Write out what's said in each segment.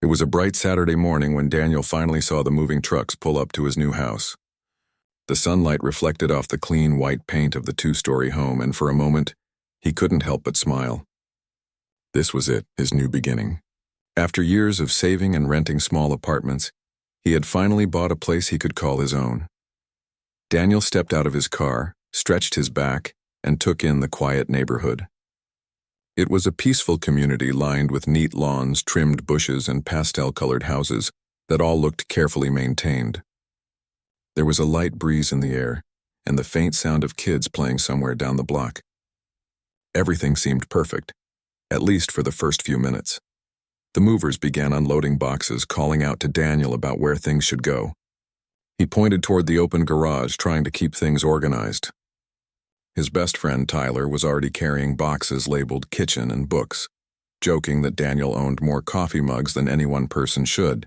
It was a bright Saturday morning when Daniel finally saw the moving trucks pull up to his new house. The sunlight reflected off the clean white paint of the two-story home, and for a moment, he couldn't help but smile. This was it, his new beginning. After years of saving and renting small apartments, he had finally bought a place he could call his own. Daniel stepped out of his car, stretched his back, and took in the quiet neighborhood. It was a peaceful community lined with neat lawns, trimmed bushes, and pastel-colored houses that all looked carefully maintained. There was a light breeze in the air, and the faint sound of kids playing somewhere down the block. Everything seemed perfect, at least for the first few minutes. The movers began unloading boxes, calling out to Daniel about where things should go. He pointed toward the open garage, trying to keep things organized. His best friend, Tyler, was already carrying boxes labeled kitchen and books, joking that Daniel owned more coffee mugs than any one person should.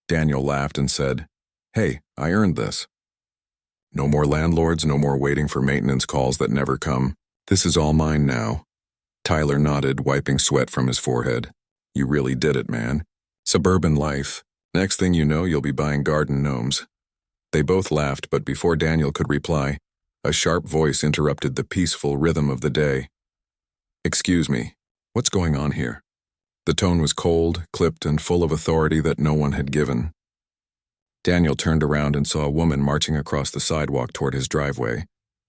Daniel laughed and said, "Hey, I earned this." "No more landlords, no more waiting for maintenance calls that never come. This is all mine now." Tyler nodded, wiping sweat from his forehead. "You really did it, man. Suburban life. Next thing you know, you'll be buying garden gnomes." They both laughed, but before Daniel could reply, a sharp voice interrupted the peaceful rhythm of the day. "Excuse me, what's going on here?" The tone was cold, clipped, and full of authority that no one had given. Daniel turned around and saw a woman marching across the sidewalk toward his driveway.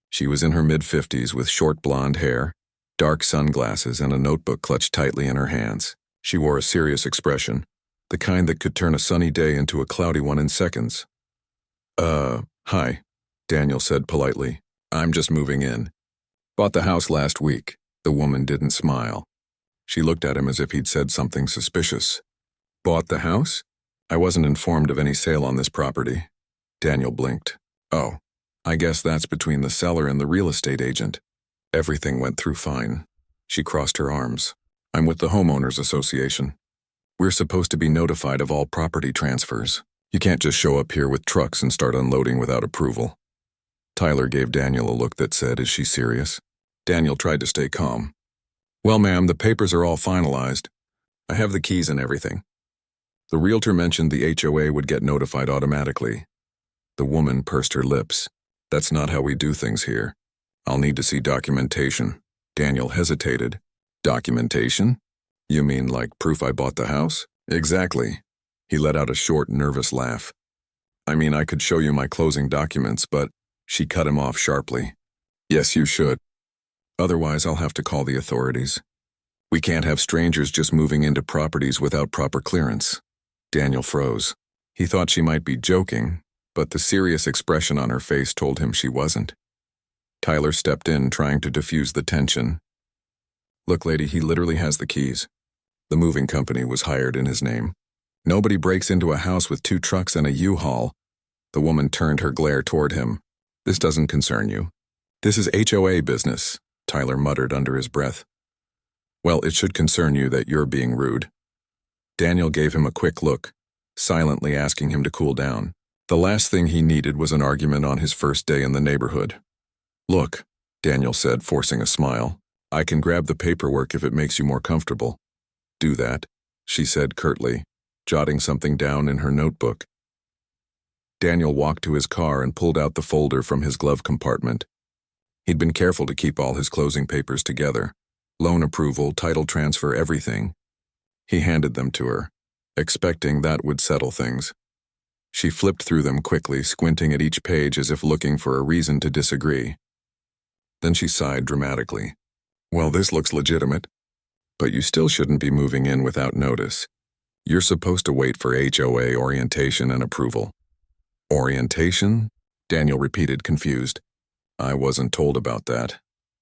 She was in her mid-50s with short blonde hair, dark sunglasses, and a notebook clutched tightly in her hands. She wore a serious expression, the kind that could turn a sunny day into a cloudy one in seconds. Hi," Daniel said politely. "I'm just moving in. Bought the house last week." The woman didn't smile. She looked at him as if he'd said something suspicious. "Bought the house? I wasn't informed of any sale on this property." Daniel blinked. "Oh, I guess that's between the seller and the real estate agent." Everything went through fine. She crossed her arms. "I'm with the homeowners association. We're supposed to be notified of all property transfers. You can't just show up here with trucks and start unloading without approval." Tyler gave Daniel a look that said, "Is she serious?" Daniel tried to stay calm. "Well, ma'am, the papers are all finalized. I have the keys and everything." The realtor mentioned the HOA would get notified automatically. The woman pursed her lips. "That's not how we do things here. I'll need to see documentation." Daniel hesitated. "Documentation? You mean like proof I bought the house?" "Exactly." He let out a short, nervous laugh. "I mean, I could show you my closing documents, but..." She cut him off sharply. "Yes, you should. Otherwise, I'll have to call the authorities. We can't have strangers just moving into properties without proper clearance." Daniel froze. He thought she might be joking, but the serious expression on her face told him she wasn't. Tyler stepped in, trying to diffuse the tension. "Look, lady, he literally has the keys. The moving company was hired in his name. Nobody breaks into a house with 2 trucks and a U-Haul." The woman turned her glare toward him. "This doesn't concern you. This is HOA business," Tyler muttered under his breath. "Well, it should concern you that you're being rude." Daniel gave him a quick look, silently asking him to cool down. The last thing he needed was an argument on his first day in the neighborhood. "Look," Daniel said, forcing a smile, "I can grab the paperwork if it makes you more comfortable." "Do that," she said curtly, jotting something down in her notebook. Daniel walked to his car and pulled out the folder from his glove compartment. He'd been careful to keep all his closing papers together. Loan approval, title transfer, everything. He handed them to her, expecting that would settle things. She flipped through them quickly, squinting at each page as if looking for a reason to disagree. Then she sighed dramatically. "Well, this looks legitimate. But you still shouldn't be moving in without notice. You're supposed to wait for HOA orientation and approval." "Orientation?" Daniel repeated, confused. "I wasn't told about that."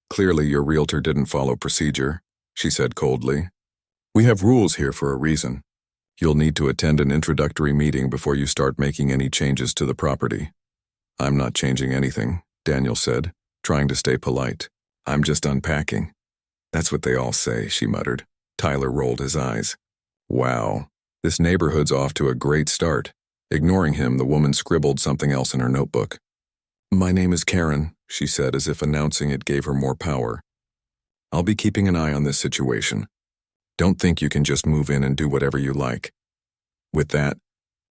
"Clearly your realtor didn't follow procedure," she said coldly. "We have rules here for a reason. You'll need to attend an introductory meeting before you start making any changes to the property." "I'm not changing anything," Daniel said, trying to stay polite. "I'm just unpacking." "That's what they all say," she muttered. Tyler rolled his eyes. Wow, this neighborhood's off to a great start. Ignoring him, the woman scribbled something else in her notebook. "My name is Karen," she said, as if announcing it gave her more power. "I'll be keeping an eye on this situation. Don't think you can just move in and do whatever you like. With that,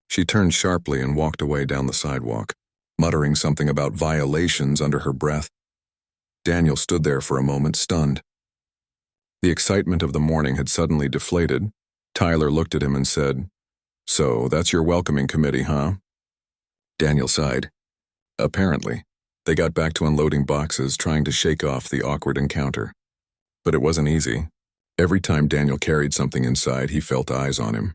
she turned sharply and walked away down the sidewalk, muttering something about violations under her breath. Daniel stood there for a moment, stunned. The excitement of the morning had suddenly deflated. Tyler looked at him and said, "So, that's your welcoming committee, huh?" Daniel sighed. Apparently, they got back to unloading boxes, trying to shake off the awkward encounter. But it wasn't easy. Every time Daniel carried something inside, he felt eyes on him.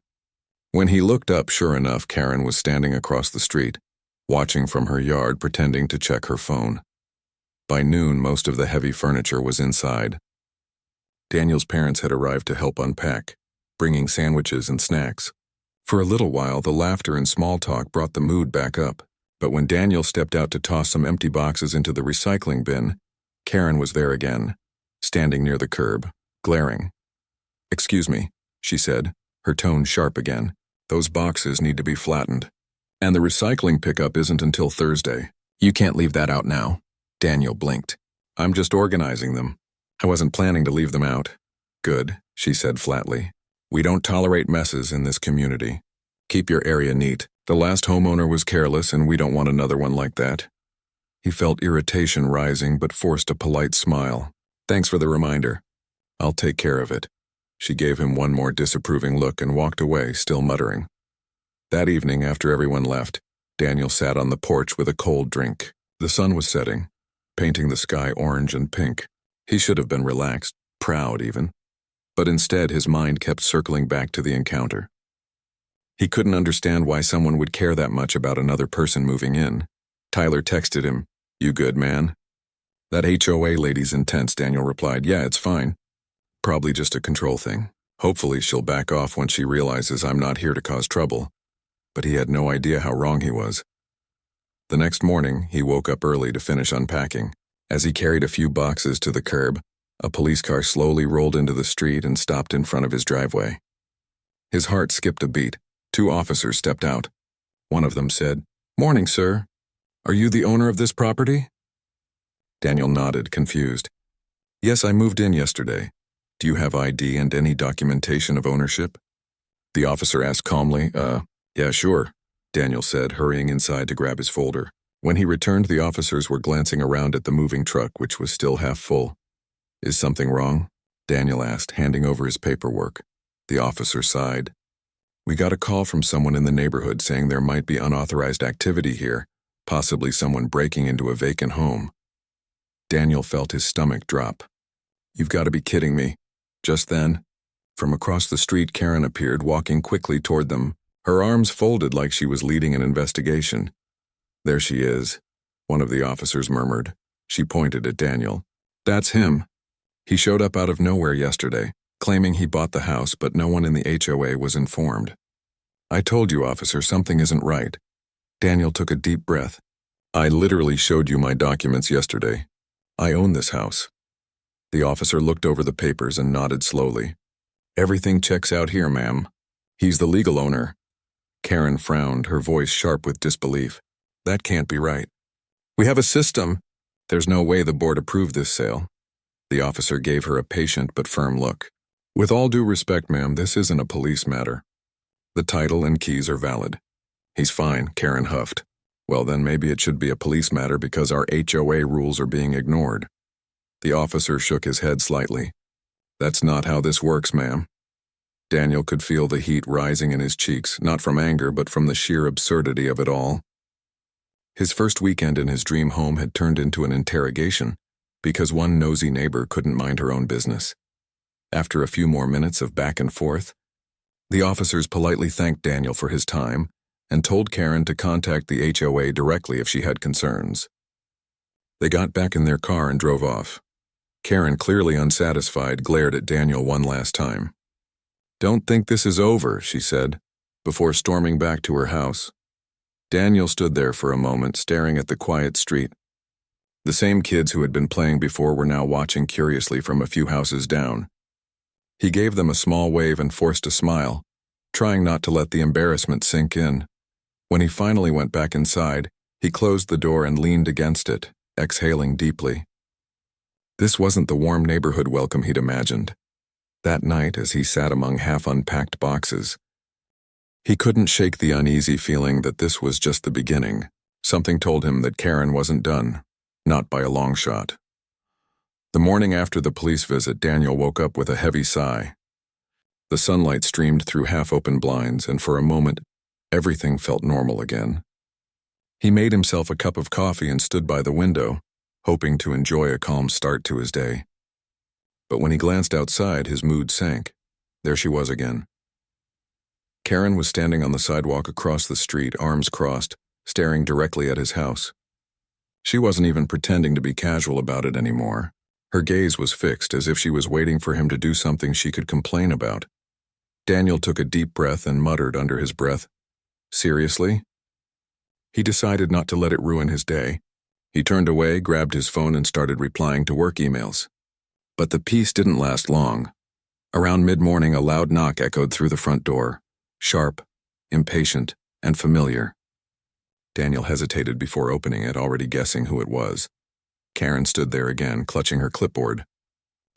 When he looked up, sure enough, Karen was standing across the street, watching from her yard, pretending to check her phone. By noon, most of the heavy furniture was inside. Daniel's parents had arrived to help unpack, bringing sandwiches and snacks. For a little while, the laughter and small talk brought the mood back up, but when Daniel stepped out to toss some empty boxes into the recycling bin, Karen was there again, standing near the curb, glaring. "Excuse me," she said, her tone sharp again. "Those boxes need to be flattened. And the recycling pickup isn't until Thursday. You can't leave that out now." Daniel blinked. "I'm just organizing them. I wasn't planning to leave them out." "Good," she said flatly. "We don't tolerate messes in this community. Keep your area neat. The last homeowner was careless, and we don't want another one like that." He felt irritation rising, but forced a polite smile. "Thanks for the reminder. I'll take care of it." She gave him one more disapproving look and walked away, still muttering. That evening, after everyone left, Daniel sat on the porch with a cold drink. The sun was setting, painting the sky orange and pink. He should have been relaxed, proud even. But instead, his mind kept circling back to the encounter. He couldn't understand why someone would care that much about another person moving in. Tyler texted him, "You good, man?" "That HOA lady's intense," Daniel replied. "Yeah, it's fine. Probably just a control thing. Hopefully she'll back off when she realizes I'm not here to cause trouble." But he had no idea how wrong he was. The next morning, he woke up early to finish unpacking. As he carried a few boxes to the curb, a police car slowly rolled into the street and stopped in front of his driveway. His heart skipped a beat. 2 officers stepped out. One of them said, "Morning, sir. Are you the owner of this property?" Daniel nodded, confused. "Yes, I moved in yesterday. Do you have ID and any documentation of ownership?" The officer asked calmly. Yeah, sure," Daniel said, hurrying inside to grab his folder. When he returned, the officers were glancing around at the moving truck, which was still half full. "Is something wrong?" Daniel asked, handing over his paperwork. The officer sighed. "We got a call from someone in the neighborhood saying there might be unauthorized activity here, possibly someone breaking into a vacant home." Daniel felt his stomach drop. "You've got to be kidding me." Just then, from across the street, Karen appeared, walking quickly toward them, her arms folded like she was leading an investigation. "There she is," one of the officers murmured. She pointed at Daniel. "That's him. He showed up out of nowhere yesterday, claiming he bought the house, but no one in the HOA was informed." "I told you, officer, something isn't right." Daniel took a deep breath. "I literally showed you my documents yesterday. I own this house." The officer looked over the papers and nodded slowly. "Everything checks out here, ma'am. He's the legal owner." Karen frowned, her voice sharp with disbelief. "That can't be right. We have a system. There's no way the board approved this sale." The officer gave her a patient but firm look. "With all due respect, ma'am, this isn't a police matter. The title and keys are valid." "He's fine," Karen huffed. "Well, then maybe it should be a police matter because our HOA rules are being ignored." The officer shook his head slightly. "That's not how this works, ma'am." Daniel could feel the heat rising in his cheeks, not from anger, but from the sheer absurdity of it all. His first weekend in his dream home had turned into an interrogation because one nosy neighbor couldn't mind her own business. After a few more minutes of back and forth, the officers politely thanked Daniel for his time and told Karen to contact the HOA directly if she had concerns. They got back in their car and drove off. Karen, clearly unsatisfied, glared at Daniel one last time. "Don't think this is over," she said, before storming back to her house. Daniel stood there for a moment, staring at the quiet street. The same kids who had been playing before were now watching curiously from a few houses down. He gave them a small wave and forced a smile, trying not to let the embarrassment sink in. When he finally went back inside, he closed the door and leaned against it, exhaling deeply. This wasn't the warm neighborhood welcome he'd imagined. That night, as he sat among half-unpacked boxes, He couldn't shake the uneasy feeling that this was just the beginning. Something told him that Karen wasn't done, not by a long shot. The morning after the police visit, Daniel woke up with a heavy sigh. The sunlight streamed through half-open blinds, and for a moment, everything felt normal again. He made himself a cup of coffee and stood by the window, hoping to enjoy a calm start to his day. But when he glanced outside, his mood sank. There she was again. Karen was standing on the sidewalk across the street, arms crossed, staring directly at his house. She wasn't even pretending to be casual about it anymore. Her gaze was fixed, as if she was waiting for him to do something she could complain about. Daniel took a deep breath and muttered under his breath, "Seriously?" He decided not to let it ruin his day. He turned away, grabbed his phone, and started replying to work emails. But the peace didn't last long. Around mid-morning, a loud knock echoed through the front door. Sharp, impatient, and familiar. Daniel hesitated before opening it, already guessing who it was. Karen stood there again, clutching her clipboard.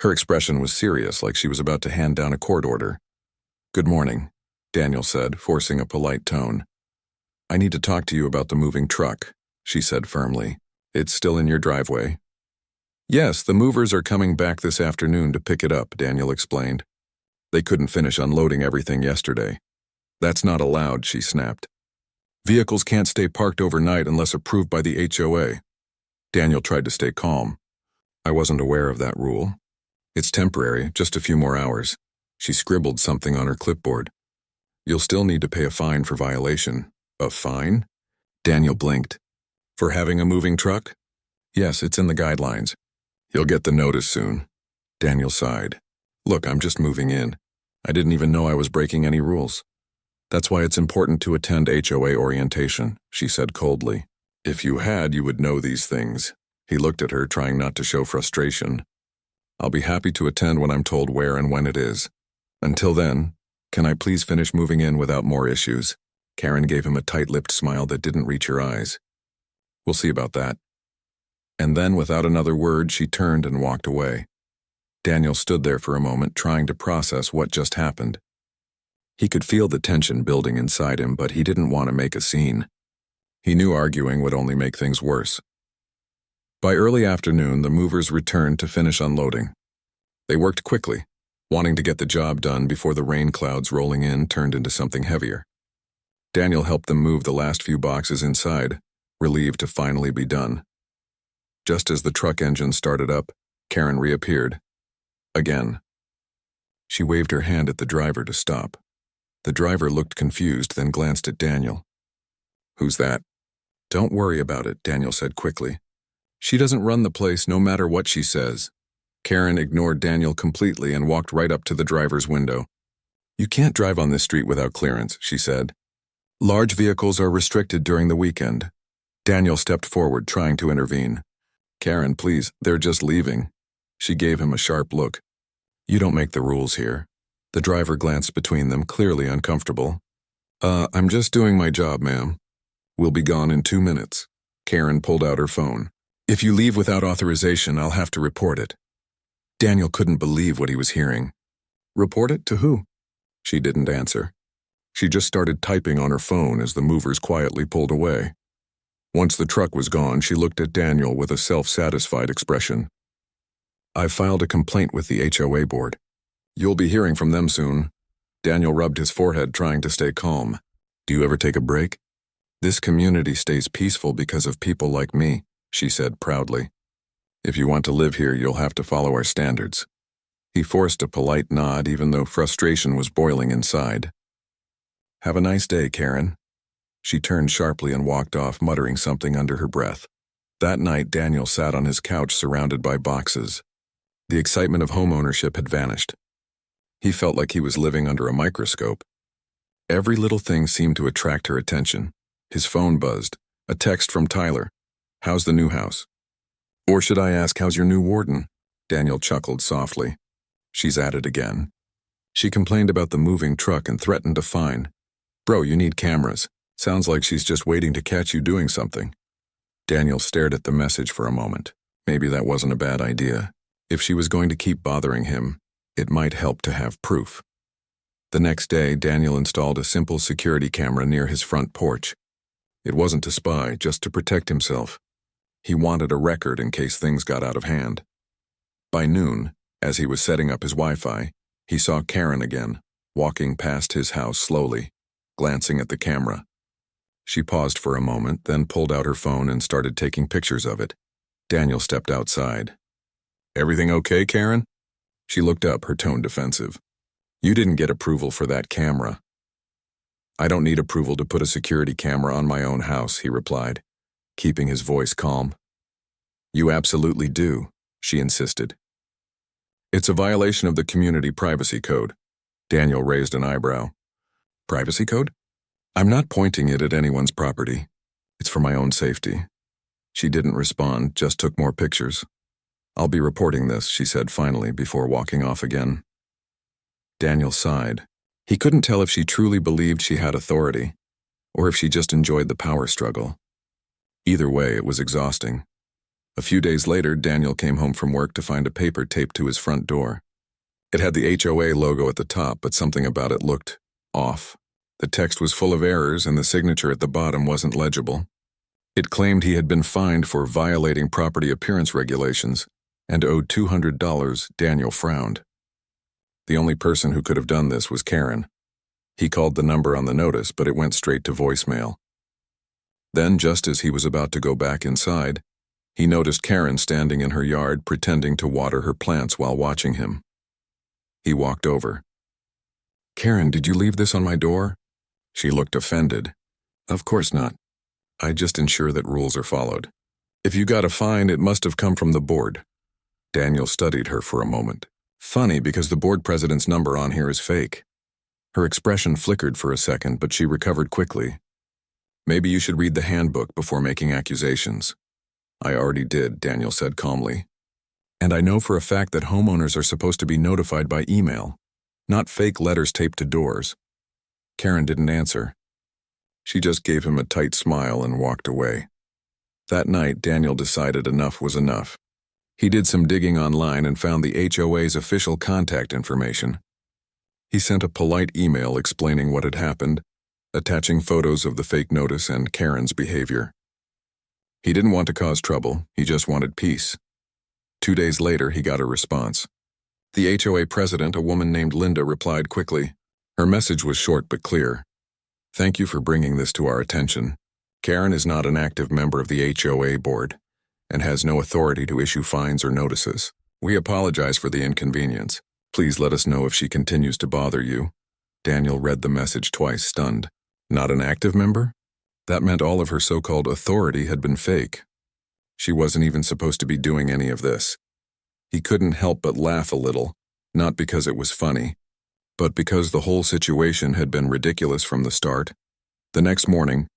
Her expression was serious, like she was about to hand down a court order. "Good morning," Daniel said, forcing a polite tone. "I need to talk to you about the moving truck," she said firmly. "It's still in your driveway." "Yes, the movers are coming back this afternoon to pick it up," Daniel explained. "They couldn't finish unloading everything yesterday." "That's not allowed," she snapped. "Vehicles can't stay parked overnight unless approved by the HOA. Daniel tried to stay calm. "I wasn't aware of that rule. It's temporary, just a few more hours." She scribbled something on her clipboard. "You'll still need to pay a fine for violation." "A fine?" Daniel blinked. "For having a moving truck?" "Yes, it's in the guidelines. You'll get the notice soon." Daniel sighed. "Look, I'm just moving in. I didn't even know I was breaking any rules." "That's why it's important to attend HOA orientation," she said coldly. "If you had, you would know these things." He looked at her, trying not to show frustration. "I'll be happy to attend when I'm told where and when it is. Until then, can I please finish moving in without more issues?" Karen gave him a tight-lipped smile that didn't reach her eyes. "We'll see about that." And then, without another word, she turned and walked away. Daniel stood there for a moment, trying to process what just happened. He could feel the tension building inside him, but he didn't want to make a scene. He knew arguing would only make things worse. By early afternoon, the movers returned to finish unloading. They worked quickly, wanting to get the job done before the rain clouds rolling in turned into something heavier. Daniel helped them move the last few boxes inside, relieved to finally be done. Just as the truck engine started up, Karen reappeared. Again. She waved her hand at the driver to stop. The driver looked confused, then glanced at Daniel. "Who's that?" "Don't worry about it," Daniel said quickly. "She doesn't run the place no matter what she says." Karen ignored Daniel completely and walked right up to the driver's window. "You can't drive on this street without clearance," she said. "Large vehicles are restricted during the weekend." Daniel stepped forward, trying to intervene. "Karen, please, they're just leaving." She gave him a sharp look. "You don't make the rules here." The driver glanced between them, clearly uncomfortable. I'm just doing my job, ma'am. We'll be gone in 2 minutes." Karen pulled out her phone. "If you leave without authorization, I'll have to report it." Daniel couldn't believe what he was hearing. "Report it to who?" She didn't answer. She just started typing on her phone as the movers quietly pulled away. Once the truck was gone, she looked at Daniel with a self-satisfied expression. "I've filed a complaint with the HOA board. You'll be hearing from them soon." Daniel rubbed his forehead, trying to stay calm. "Do you ever take a break?" "This community stays peaceful because of people like me," she said proudly. "If you want to live here, you'll have to follow our standards." He forced a polite nod, even though frustration was boiling inside. "Have a nice day, Karen." She turned sharply and walked off, muttering something under her breath. That night, Daniel sat on his couch surrounded by boxes. The excitement of homeownership had vanished. He felt like he was living under a microscope. Every little thing seemed to attract her attention. His phone buzzed. A text from Tyler. "How's the new house?" "Or should I ask, how's your new warden?" Daniel chuckled softly. "She's at it again. She complained about the moving truck and threatened a fine. Bro, you need cameras. Sounds like she's just waiting to catch you doing something." Daniel stared at the message for a moment. Maybe that wasn't a bad idea. If she was going to keep bothering him, it might help to have proof. The next day, Daniel installed a simple security camera near his front porch. It wasn't to spy, just to protect himself. He wanted a record in case things got out of hand. By noon, as he was setting up his Wi-Fi, he saw Karen again, walking past his house slowly, glancing at the camera. She paused for a moment, then pulled out her phone and started taking pictures of it. Daniel stepped outside. "Everything okay, Karen?" She looked up, her tone defensive. "You didn't get approval for that camera." "I don't need approval to put a security camera on my own house," he replied, keeping his voice calm. "You absolutely do," she insisted. "It's a violation of the community privacy code." Daniel raised an eyebrow. "Privacy code? I'm not pointing it at anyone's property. It's for my own safety." She didn't respond, just took more pictures. "I'll be reporting this," she said finally, before walking off again. Daniel sighed. He couldn't tell if she truly believed she had authority, or if she just enjoyed the power struggle. Either way, it was exhausting. A few days later, Daniel came home from work to find a paper taped to his front door. It had the HOA logo at the top, but something about it looked off. The text was full of errors, and the signature at the bottom wasn't legible. It claimed he had been fined for violating property appearance regulations and owed $200. Daniel frowned. The only person who could have done this was Karen. He called the number on the notice, but it went straight to voicemail. Then, just as he was about to go back inside, he noticed Karen standing in her yard pretending to water her plants while watching him. He walked over. "Karen, did you leave this on my door?" She looked offended. "Of course not. I just ensure that rules are followed. If you got a fine, it must have come from the board." Daniel studied her for a moment. "Funny, because the board president's number on here is fake." Her expression flickered for a second, but she recovered quickly. "Maybe you should read the handbook before making accusations." "I already did," Daniel said calmly. "And I know for a fact that homeowners are supposed to be notified by email, not fake letters taped to doors." Karen didn't answer. She just gave him a tight smile and walked away. That night, Daniel decided enough was enough. He did some digging online and found the HOA's official contact information. He sent a polite email explaining what had happened, attaching photos of the fake notice and Karen's behavior. He didn't want to cause trouble, he just wanted peace. 2 days later, he got a response. The HOA president, a woman named Linda, replied quickly. Her message was short but clear. "Thank you for bringing this to our attention. Karen is not an active member of the HOA board and has no authority to issue fines or notices. We apologize for the inconvenience. Please let us know if she continues to bother you." Daniel read the message twice, stunned. Not an active member? That meant all of her so-called authority had been fake. She wasn't even supposed to be doing any of this. He couldn't help but laugh a little, not because it was funny, but because the whole situation had been ridiculous from the start. The next morning,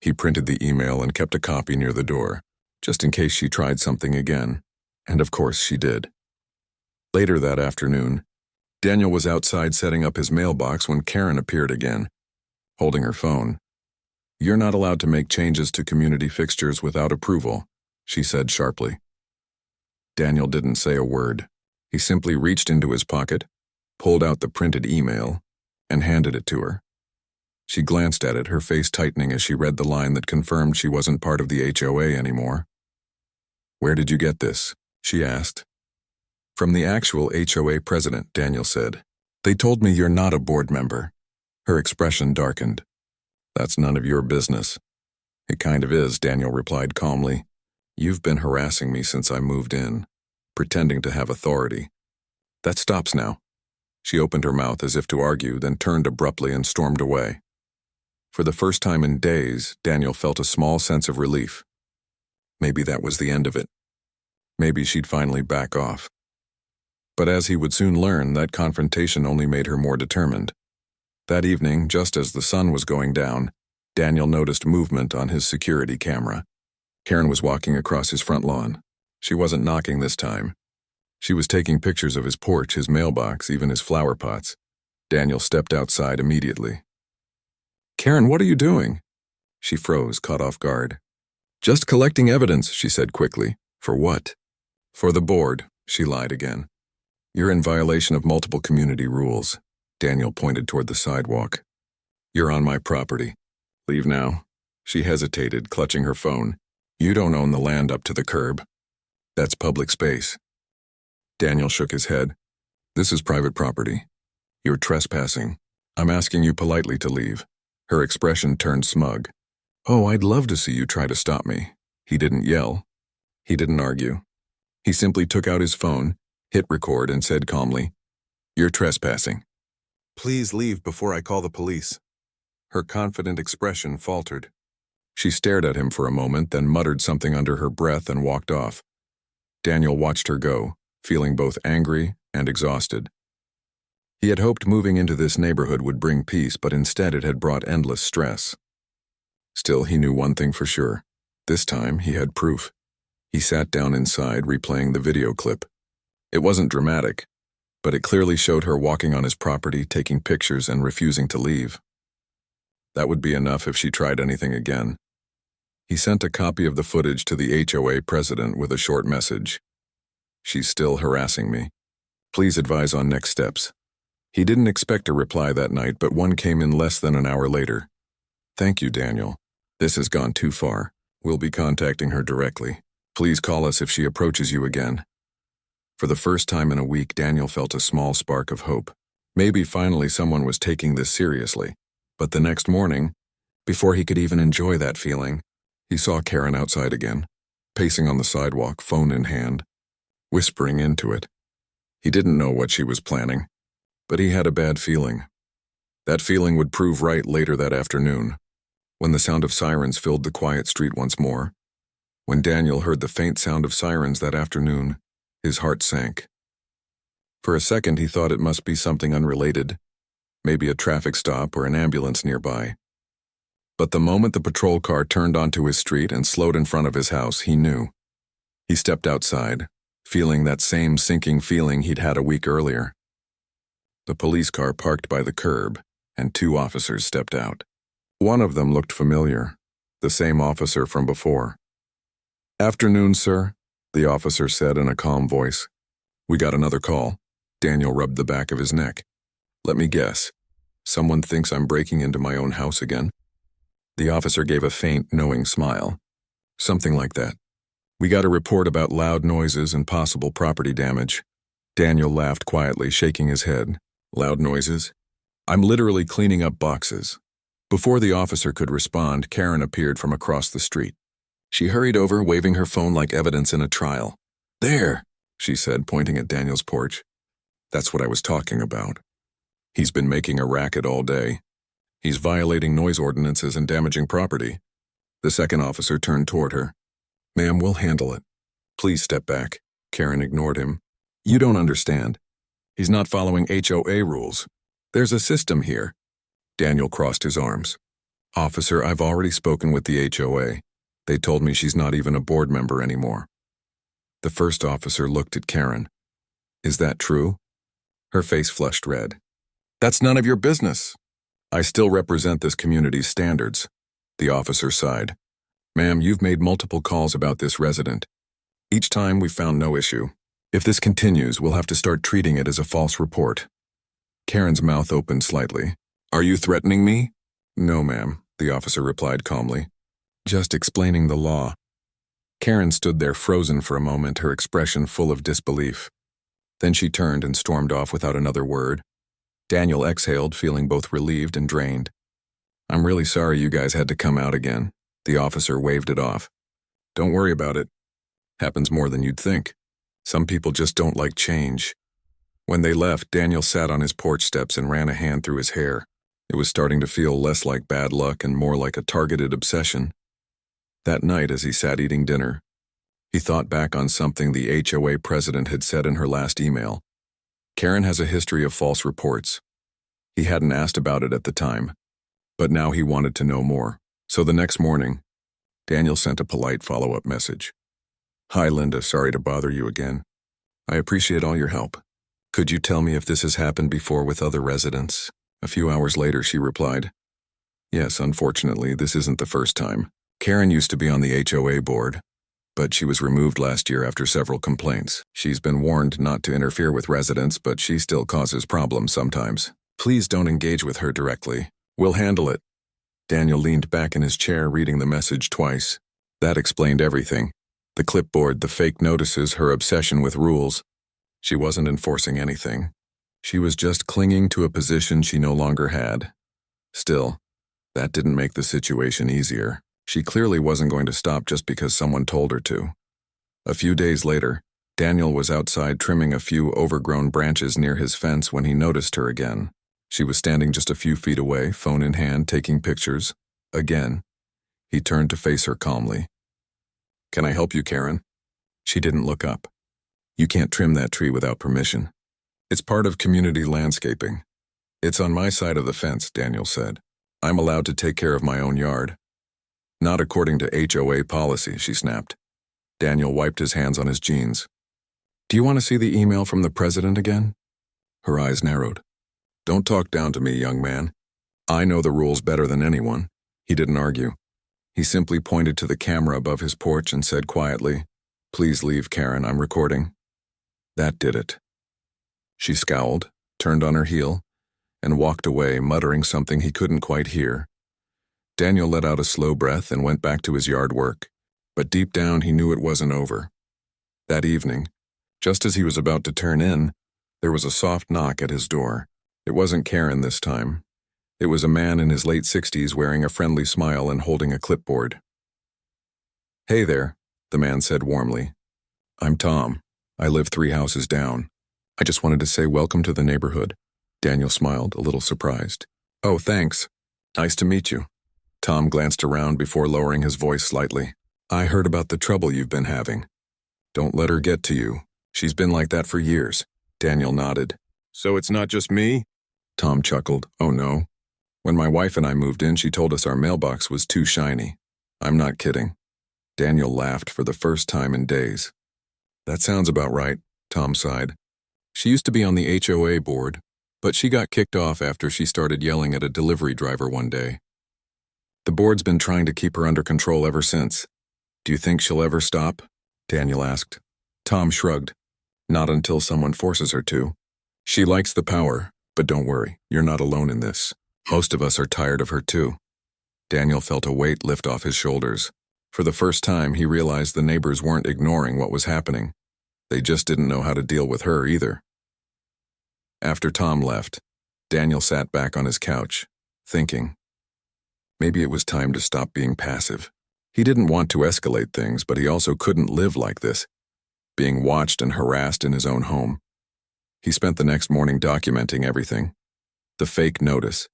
he printed the email and kept a copy near the door, just in case she tried something again. And of course she did. Later that afternoon, Daniel was outside setting up his mailbox when Karen appeared again, holding her phone. "You're not allowed to make changes to community fixtures without approval," she said sharply. Daniel didn't say a word. He simply reached into his pocket, pulled out the printed email, and handed it to her. She glanced at it, her face tightening as she read the line that confirmed she wasn't part of the HOA anymore. "Where did you get this?" she asked. "From the actual HOA president," Daniel said. "They told me you're not a board member." Her expression darkened. "That's none of your business." "It kind of is," Daniel replied calmly. "You've been harassing me since I moved in, pretending to have authority. That stops now." She opened her mouth as if to argue, then turned abruptly and stormed away. For the first time in days, Daniel felt a small sense of relief. Maybe that was the end of it. Maybe she'd finally back off. But as he would soon learn, that confrontation only made her more determined. That evening, just as the sun was going down, Daniel noticed movement on his security camera. Karen was walking across his front lawn. She wasn't knocking this time. She was taking pictures of his porch, his mailbox, even his flower pots. Daniel stepped outside immediately. "Karen, what are you doing?" She froze, caught off guard. "Just collecting evidence," she said quickly. "For what?" "For the board," she lied again. "You're in violation of multiple community rules. Daniel pointed toward the sidewalk. You're on my property. Leave now. She hesitated, clutching her phone. You don't own the land up to the curb. That's public space. Daniel shook his head. This is private property. You're trespassing. I'm asking you politely to leave. Her expression turned smug. Oh, I'd love to see you try to stop me. He didn't yell. He didn't argue. He simply took out his phone, hit record, and said calmly, You're trespassing. Please leave before I call the police. Her confident expression faltered. She stared at him for a moment, then muttered something under her breath and walked off. Daniel watched her go, feeling both angry and exhausted. He had hoped moving into this neighborhood would bring peace, but instead it had brought endless stress. Still, he knew one thing for sure. This time, he had proof. He sat down inside, replaying the video clip. It wasn't dramatic, but it clearly showed her walking on his property, taking pictures, and refusing to leave. That would be enough if she tried anything again. He sent a copy of the footage to the HOA president with a short message. She's still harassing me. Please advise on next steps. He didn't expect a reply that night, but one came in less than an hour later. Thank you, Daniel. This has gone too far. We'll be contacting her directly. Please call us if she approaches you again. For the first time in a week, Daniel felt a small spark of hope. Maybe finally someone was taking this seriously. But the next morning, before he could even enjoy that feeling, he saw Karen outside again, pacing on the sidewalk, phone in hand, whispering into it. He didn't know what she was planning, but he had a bad feeling. That feeling would prove right later that afternoon, when the sound of sirens filled the quiet street once more. When Daniel heard the faint sound of sirens that afternoon, his heart sank. For a second, he thought it must be something unrelated, maybe a traffic stop or an ambulance nearby. But the moment the patrol car turned onto his street and slowed in front of his house, he knew. He stepped outside, feeling that same sinking feeling he'd had a week earlier. The police car parked by the curb, and 2 officers stepped out. One of them looked familiar, the same officer from before. Afternoon, sir, the officer said in a calm voice. We got another call. Daniel rubbed the back of his neck. Let me guess. Someone thinks I'm breaking into my own house again? The officer gave a faint, knowing smile. Something like that. We got a report about loud noises and possible property damage. Daniel laughed quietly, shaking his head. Loud noises? I'm literally cleaning up boxes. Before the officer could respond, Karen appeared from across the street. She hurried over, waving her phone like evidence in a trial. There, she said, pointing at Daniel's porch. That's what I was talking about. He's been making a racket all day. He's violating noise ordinances and damaging property. The second officer turned toward her. Ma'am, we'll handle it. Please step back. Karen ignored him. You don't understand. He's not following HOA rules. There's a system here. Daniel crossed his arms. Officer, I've already spoken with the HOA. They told me she's not even a board member anymore. The first officer looked at Karen. Is that true? Her face flushed red. That's none of your business. I still represent this community's standards. The officer sighed. Ma'am, you've made multiple calls about this resident. Each time we've found no issue. If this continues, we'll have to start treating it as a false report. Karen's mouth opened slightly. Are you threatening me? No, ma'am, the officer replied calmly. Just explaining the law. Karen stood there frozen for a moment, her expression full of disbelief. Then she turned and stormed off without another word. Daniel exhaled, feeling both relieved and drained. I'm really sorry you guys had to come out again. The officer waved it off. Don't worry about it. Happens more than you'd think. Some people just don't like change. When they left, Daniel sat on his porch steps and ran a hand through his hair. It was starting to feel less like bad luck and more like a targeted obsession. That night, as he sat eating dinner, he thought back on something the HOA president had said in her last email. Karen has a history of false reports. He hadn't asked about it at the time, but now he wanted to know more. So the next morning, Daniel sent a polite follow-up message. Hi, Linda, sorry to bother you again. I appreciate all your help. Could you tell me if this has happened before with other residents? A few hours later, she replied. Yes, unfortunately, this isn't the first time. Karen used to be on the HOA board, but she was removed last year after several complaints. She's been warned not to interfere with residents, but she still causes problems sometimes. Please don't engage with her directly. We'll handle it. Daniel leaned back in his chair, reading the message twice. That explained everything. The clipboard, the fake notices, her obsession with rules. She wasn't enforcing anything. She was just clinging to a position she no longer had. Still, that didn't make the situation easier. She clearly wasn't going to stop just because someone told her to. A few days later, Daniel was outside trimming a few overgrown branches near his fence when he noticed her again. She was standing just a few feet away, phone in hand, taking pictures. Again, he turned to face her calmly. "Can I help you, Karen?" She didn't look up. "You can't trim that tree without permission. It's part of community landscaping." "It's on my side of the fence," Daniel said. "I'm allowed to take care of my own yard." "Not according to HOA policy," she snapped. Daniel wiped his hands on his jeans. "Do you want to see the email from the president again?" Her eyes narrowed. "Don't talk down to me, young man. I know the rules better than anyone." He didn't argue. He simply pointed to the camera above his porch and said quietly, "Please leave, Karen, I'm recording." That did it. She scowled, turned on her heel, and walked away, muttering something he couldn't quite hear. Daniel let out a slow breath and went back to his yard work, but deep down he knew it wasn't over. That evening, just as he was about to turn in, there was a soft knock at his door. It wasn't Karen this time. It was a man in his late 60s wearing a friendly smile and holding a clipboard. "Hey there," the man said warmly. "I'm Tom. I live 3 houses down. I just wanted to say welcome to the neighborhood." Daniel smiled, a little surprised. "Oh, thanks. Nice to meet you." Tom glanced around before lowering his voice slightly. "I heard about the trouble you've been having. Don't let her get to you. She's been like that for years." Daniel nodded. "So it's not just me?" Tom chuckled. "Oh no. When my wife and I moved in, she told us our mailbox was too shiny. I'm not kidding." Daniel laughed for the first time in days. "That sounds about right," Tom sighed. "She used to be on the HOA board, but she got kicked off after she started yelling at a delivery driver one day. The board's been trying to keep her under control ever since. Do you think she'll ever stop?" Daniel asked. Tom shrugged. "Not until someone forces her to. She likes the power, but don't worry, you're not alone in this. Most of us are tired of her too." Daniel felt a weight lift off his shoulders. For the first time, he realized the neighbors weren't ignoring what was happening. They just didn't know how to deal with her either. After Tom left, Daniel sat back on his couch, thinking. Maybe it was time to stop being passive. He didn't want to escalate things, but he also couldn't live like this, being watched and harassed in his own home. He spent the next morning documenting everything. The fake notice,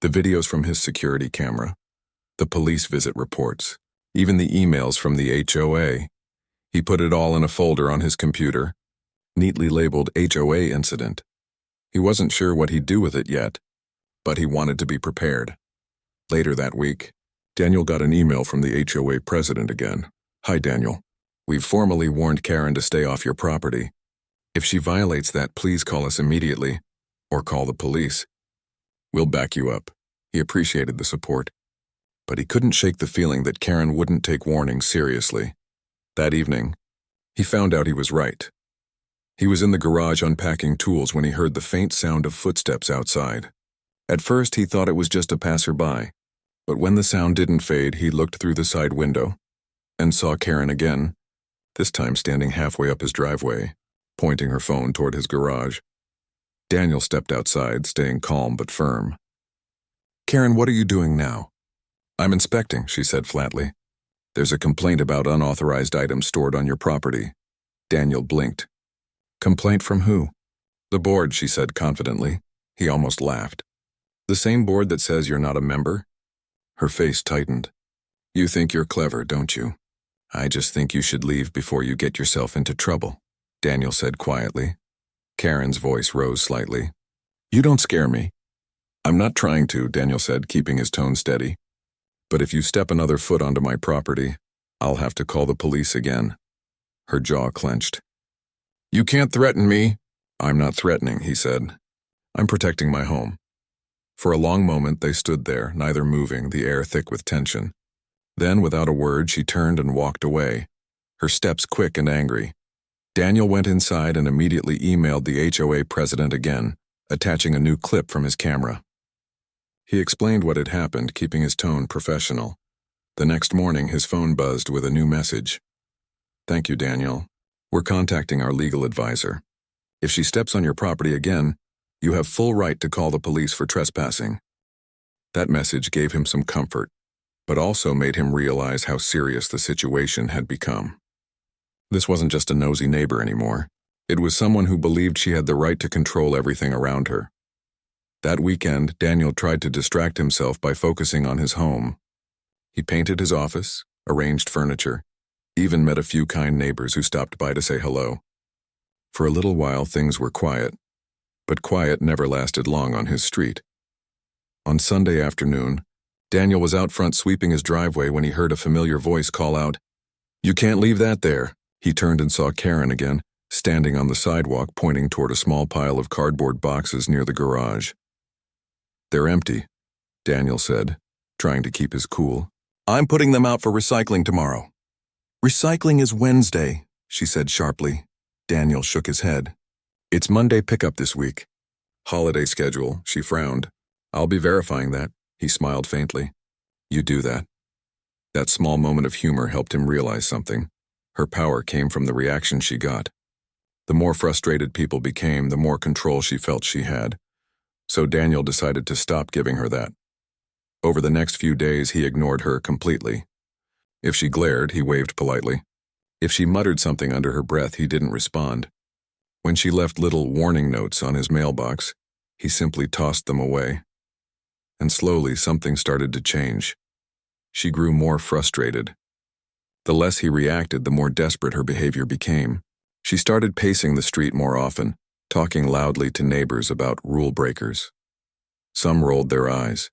the videos from his security camera, the police visit reports, even the emails from the HOA. He put it all in a folder on his computer, neatly labeled HOA incident. He wasn't sure what he'd do with it yet, but he wanted to be prepared. Later that week, Daniel got an email from the HOA president again. "Hi, Daniel. We've formally warned Karen to stay off your property. If she violates that, please call us immediately, or call the police. We'll back you up." He appreciated the support, but he couldn't shake the feeling that Karen wouldn't take warning seriously. That evening, he found out he was right. He was in the garage unpacking tools when he heard the faint sound of footsteps outside. At first, he thought it was just a passerby, but when the sound didn't fade, he looked through the side window and saw Karen again, this time standing halfway up his driveway, pointing her phone toward his garage. Daniel stepped outside, staying calm but firm. "Karen, what are you doing now?" "I'm inspecting," she said flatly. "There's a complaint about unauthorized items stored on your property." Daniel blinked. "Complaint from who?" "The board," she said confidently. He almost laughed. "The same board that says you're not a member?" Her face tightened. "You think you're clever, don't you? I just think you should leave before you get yourself into trouble," Daniel said quietly. Karen's voice rose slightly. "You don't scare me." "I'm not trying to," Daniel said, keeping his tone steady. "But if you step another foot onto my property, I'll have to call the police again." Her jaw clenched. "You can't threaten me." "I'm not threatening," he said. "I'm protecting my home." For a long moment they stood there, neither moving, the air thick with tension. Then, without a word, she turned and walked away, her steps quick and angry. Daniel went inside and immediately emailed the HOA president again, attaching a new clip from his camera. He explained what had happened, keeping his tone professional. The next morning, his phone buzzed with a new message. "Thank you, Daniel. We're contacting our legal advisor. If she steps on your property again, you have full right to call the police for trespassing." That message gave him some comfort, but also made him realize how serious the situation had become. This wasn't just a nosy neighbor anymore. It was someone who believed she had the right to control everything around her. That weekend, Daniel tried to distract himself by focusing on his home. He painted his office, arranged furniture, even met a few kind neighbors who stopped by to say hello. For a little while, things were quiet, but quiet never lasted long on his street. On Sunday afternoon, Daniel was out front sweeping his driveway when he heard a familiar voice call out, "You can't leave that there." He turned and saw Karen again, standing on the sidewalk pointing toward a small pile of cardboard boxes near the garage. "They're empty," Daniel said, trying to keep his cool. "I'm putting them out for recycling tomorrow." "Recycling is Wednesday," she said sharply. Daniel shook his head. "It's Monday pickup this week." "Holiday schedule," she frowned. "I'll be verifying that," he smiled faintly. "You do that." That small moment of humor helped him realize something. Her power came from the reaction she got. The more frustrated people became, the more control she felt she had. So Daniel decided to stop giving her that. Over the next few days, he ignored her completely. If she glared, he waved politely. If she muttered something under her breath, he didn't respond. When she left little warning notes on his mailbox, he simply tossed them away. And slowly, something started to change. She grew more frustrated. The less he reacted, the more desperate her behavior became. She started pacing the street more often, talking loudly to neighbors about rule breakers. Some rolled their eyes.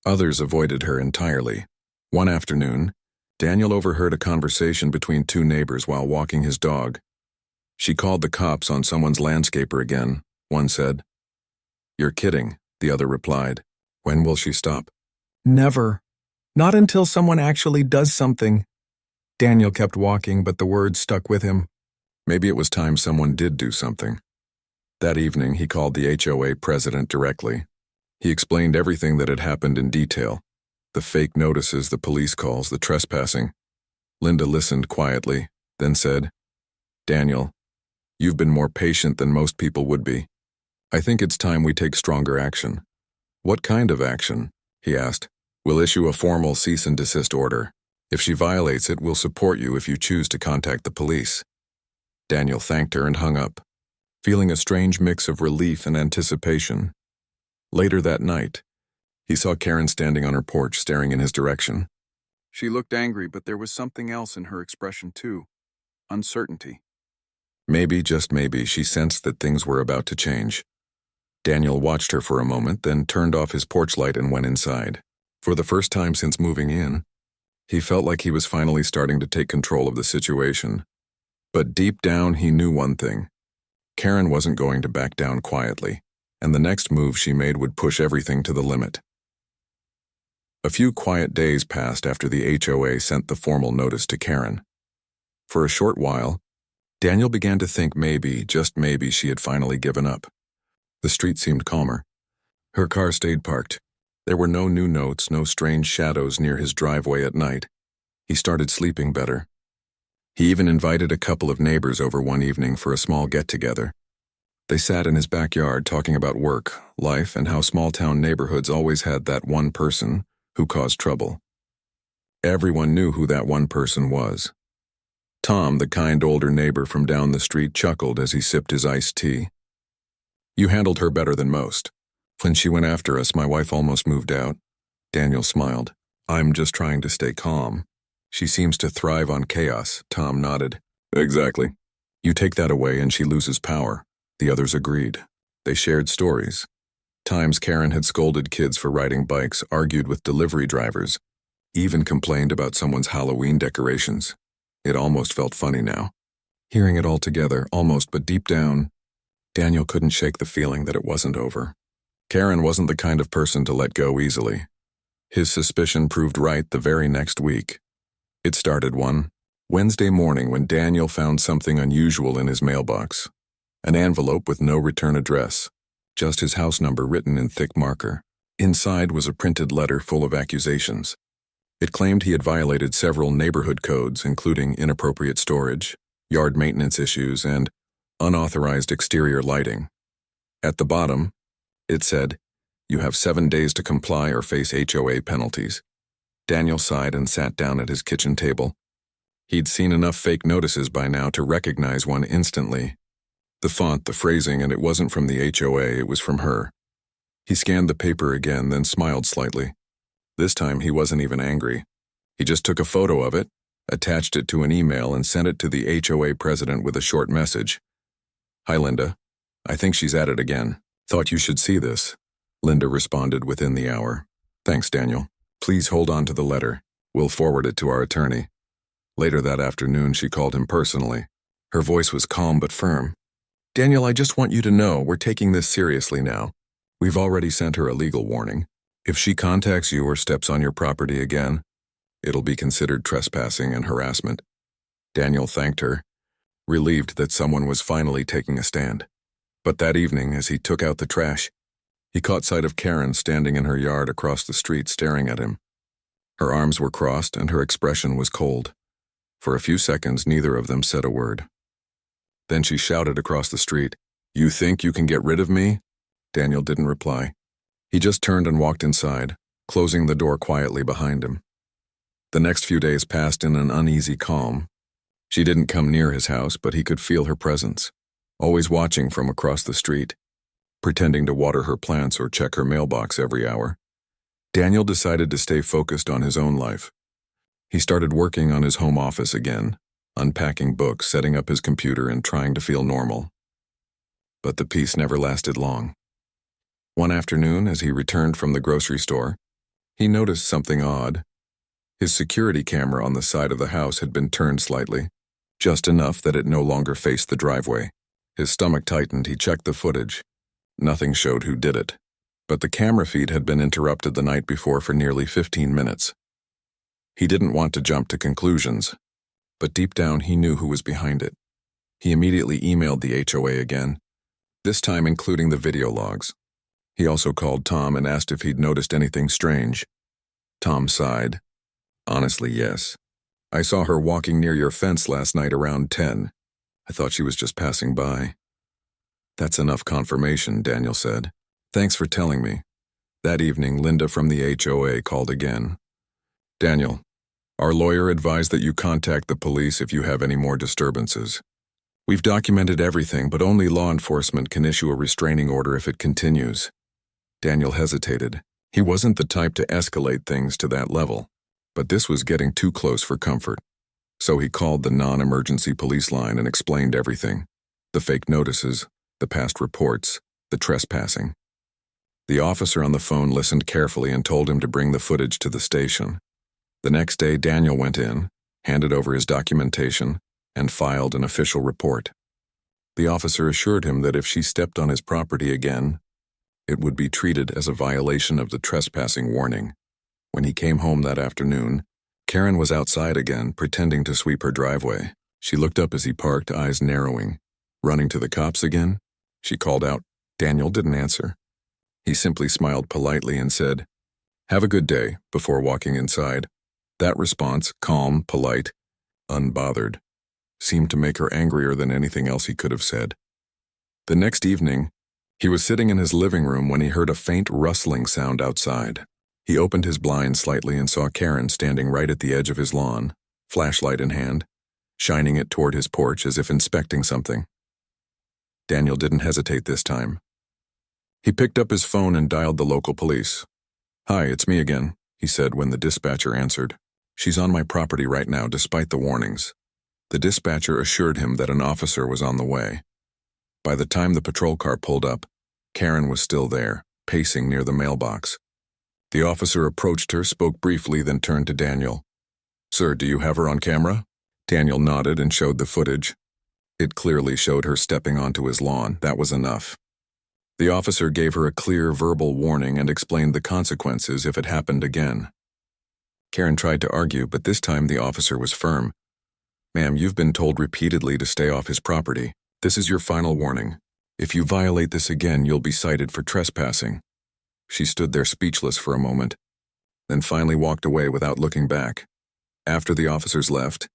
Others avoided her entirely. One afternoon, Daniel overheard a conversation between two neighbors while walking his dog. "She called the cops on someone's landscaper again," one said. "You're kidding," the other replied. "When will she stop?" "Never. Not until someone actually does something." Daniel kept walking, but the words stuck with him. Maybe it was time someone did do something. That evening, he called the HOA president directly. He explained everything that had happened in detail. The fake notices, the police calls, the trespassing. Linda listened quietly, then said, "Daniel, you've been more patient than most people would be. I think it's time we take stronger action." "What kind of action?" he asked. "We'll issue a formal cease and desist order. If she violates it, we'll support you if you choose to contact the police." Daniel thanked her and hung up, feeling a strange mix of relief and anticipation. Later that night, he saw Karen standing on her porch staring in his direction. She looked angry, but there was something else in her expression too. Uncertainty. Maybe, just maybe, she sensed that things were about to change. Daniel watched her for a moment, then turned off his porch light and went inside. For the first time since moving in, he felt like he was finally starting to take control of the situation. But deep down, he knew one thing. Karen wasn't going to back down quietly, and the next move she made would push everything to the limit. A few quiet days passed after the HOA sent the formal notice to Karen. For a short while, Daniel began to think maybe, just maybe, she had finally given up. The street seemed calmer. Her car stayed parked. There were no new notes, no strange shadows near his driveway at night. He started sleeping better. He even invited a couple of neighbors over one evening for a small get-together. They sat in his backyard talking about work, life, and how small-town neighborhoods always had that one person who caused trouble. Everyone knew who that one person was. Tom, the kind older neighbor from down the street, chuckled as he sipped his iced tea. "You handled her better than most. When she went after us, my wife almost moved out." Daniel smiled. "I'm just trying to stay calm. She seems to thrive on chaos," Tom nodded. "Exactly. You take that away and she loses power." The others agreed. They shared stories. Times Karen had scolded kids for riding bikes, argued with delivery drivers, even complained about someone's Halloween decorations. It almost felt funny now. Hearing it all together, almost, but deep down, Daniel couldn't shake the feeling that it wasn't over. Karen wasn't the kind of person to let go easily. His suspicion proved right the very next week. It started one Wednesday morning when Daniel found something unusual in his mailbox. An envelope with no return address. just his house number written in thick marker. Inside was a printed letter full of accusations. It claimed he had violated several neighborhood codes, including inappropriate storage, yard maintenance issues, and unauthorized exterior lighting. At the bottom, it said, "You have 7 days to comply or face HOA penalties." Daniel sighed and sat down at his kitchen table. He'd seen enough fake notices by now to recognize one instantly. The font, the phrasing, and it wasn't from the HOA, it was from her. He scanned the paper again, then smiled slightly. This time he wasn't even angry. He just took a photo of it, attached it to an email, and sent it to the HOA president with a short message. "Hi, Linda. I think she's at it again. Thought you should see this." Linda responded within the hour. "Thanks, Daniel. Please hold on to the letter. We'll forward it to our attorney." Later that afternoon, she called him personally. Her voice was calm but firm. "Daniel, I just want you to know we're taking this seriously now. We've already sent her a legal warning. If she contacts you or steps on your property again, it'll be considered trespassing and harassment." Daniel thanked her, relieved that someone was finally taking a stand. But that evening, as he took out the trash, he caught sight of Karen standing in her yard across the street staring at him. Her arms were crossed and her expression was cold. For a few seconds, neither of them said a word. Then she shouted across the street, "You think you can get rid of me?" Daniel didn't reply. He just turned and walked inside, closing the door quietly behind him. The next few days passed in an uneasy calm. She didn't come near his house, but he could feel her presence, always watching from across the street, pretending to water her plants or check her mailbox every hour. Daniel decided to stay focused on his own life. He started working on his home office again, unpacking books, setting up his computer, and trying to feel normal. But the peace never lasted long. One afternoon, as he returned from the grocery store, he noticed something odd. His security camera on the side of the house had been turned slightly, just enough that it no longer faced the driveway. His stomach tightened. He checked the footage. Nothing showed who did it, but the camera feed had been interrupted the night before for nearly 15 minutes. He didn't want to jump to conclusions, but deep down he knew who was behind it. He immediately emailed the HOA again, this time including the video logs. He also called Tom and asked if he'd noticed anything strange. Tom sighed. "Honestly, yes. I saw her walking near your fence last night around 10. I thought she was just passing by." "That's enough confirmation," Daniel said. "Thanks for telling me." That evening, Linda from the HOA called again. "Daniel, our lawyer advised that you contact the police if you have any more disturbances. We've documented everything, but only law enforcement can issue a restraining order if it continues." Daniel hesitated. He wasn't the type to escalate things to that level, but this was getting too close for comfort. So he called the non-emergency police line and explained everything. The fake notices, the past reports, the trespassing. The officer on the phone listened carefully and told him to bring the footage to the station. The next day, Daniel went in, handed over his documentation, and filed an official report. The officer assured him that if she stepped on his property again, it would be treated as a violation of the trespassing warning. When he came home that afternoon, Karen was outside again, pretending to sweep her driveway. She looked up as he parked, eyes narrowing. "Running to the cops again?" she called out. Daniel didn't answer. He simply smiled politely and said, "Have a good day," before walking inside. That response, calm, polite, unbothered, seemed to make her angrier than anything else he could have said. The next evening, he was sitting in his living room when he heard a faint rustling sound outside. He opened his blind slightly and saw Karen standing right at the edge of his lawn, flashlight in hand, shining it toward his porch as if inspecting something. Daniel didn't hesitate this time. He picked up his phone and dialed the local police. "Hi, it's me again," he said when the dispatcher answered. "She's on my property right now, despite the warnings." The dispatcher assured him that an officer was on the way. By the time the patrol car pulled up, Karen was still there, pacing near the mailbox. The officer approached her, spoke briefly, then turned to Daniel. "Sir, do you have her on camera?" Daniel nodded and showed the footage. It clearly showed her stepping onto his lawn. That was enough. The officer gave her a clear verbal warning and explained the consequences if it happened again. Karen tried to argue, but this time the officer was firm. "Ma'am, you've been told repeatedly to stay off his property. This is your final warning. If you violate this again, you'll be cited for trespassing." She stood there speechless for a moment, then finally walked away without looking back. After the officers left,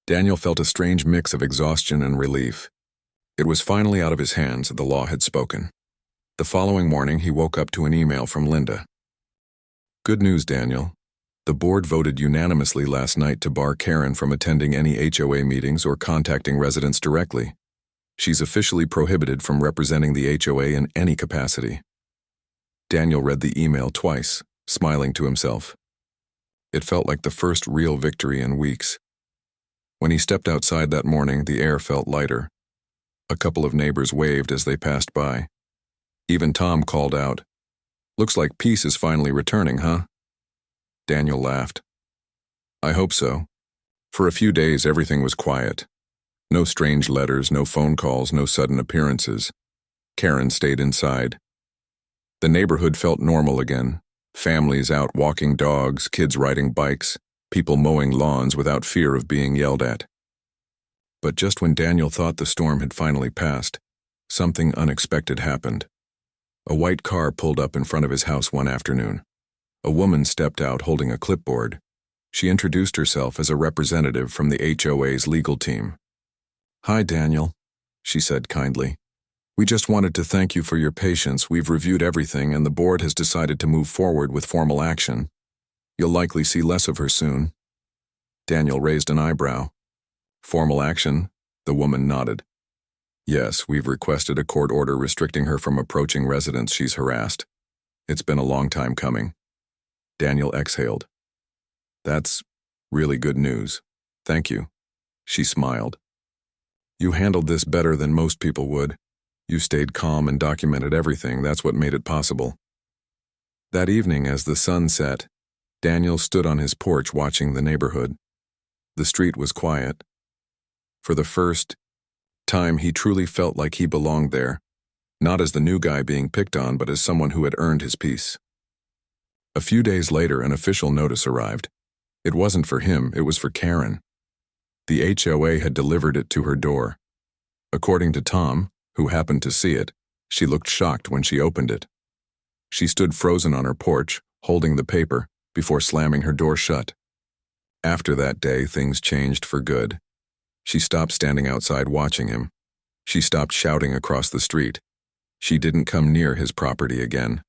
Daniel felt a strange mix of exhaustion and relief. It was finally out of his hands that the law had spoken. The following morning, he woke up to an email from Linda. "Good news, Daniel. The board voted unanimously last night to bar Karen from attending any HOA meetings or contacting residents directly. She's officially prohibited from representing the HOA in any capacity." Daniel read the email twice, smiling to himself. It felt like the first real victory in weeks. When he stepped outside that morning, the air felt lighter. A couple of neighbors waved as they passed by. Even Tom called out, "Looks like peace is finally returning, huh?" Daniel laughed. "I hope so. For a few days, everything was quiet. No strange letters, no phone calls, no sudden appearances. Karen stayed inside. The neighborhood felt normal again. Families out walking dogs, kids riding bikes, people mowing lawns without fear of being yelled at. But just when Daniel thought the storm had finally passed, something unexpected happened. A white car pulled up in front of his house one afternoon. A woman stepped out holding a clipboard. She introduced herself as a representative from the HOA's legal team. "Hi, Daniel," she said kindly. "We just wanted to thank you for your patience. We've reviewed everything and the board has decided to move forward with formal action. You'll likely see less of her soon." Daniel raised an eyebrow. "Formal action?" The woman nodded. "Yes, we've requested a court order restricting her from approaching residents she's harassed. It's been a long time coming." Daniel exhaled. "That's really good news. Thank you." She smiled. "You handled this better than most people would. You stayed calm and documented everything. That's what made it possible." That evening, as the sun set, Daniel stood on his porch watching the neighborhood. The street was quiet. For the first time, he truly felt like he belonged there, not as the new guy being picked on, but as someone who had earned his peace. A few days later, an official notice arrived. It wasn't for him, it was for Karen. The HOA had delivered it to her door. According to Tom, who happened to see it, she looked shocked when she opened it. She stood frozen on her porch, holding the paper, before slamming her door shut. After that day, things changed for good. She stopped standing outside watching him. She stopped shouting across the street. She didn't come near his property again.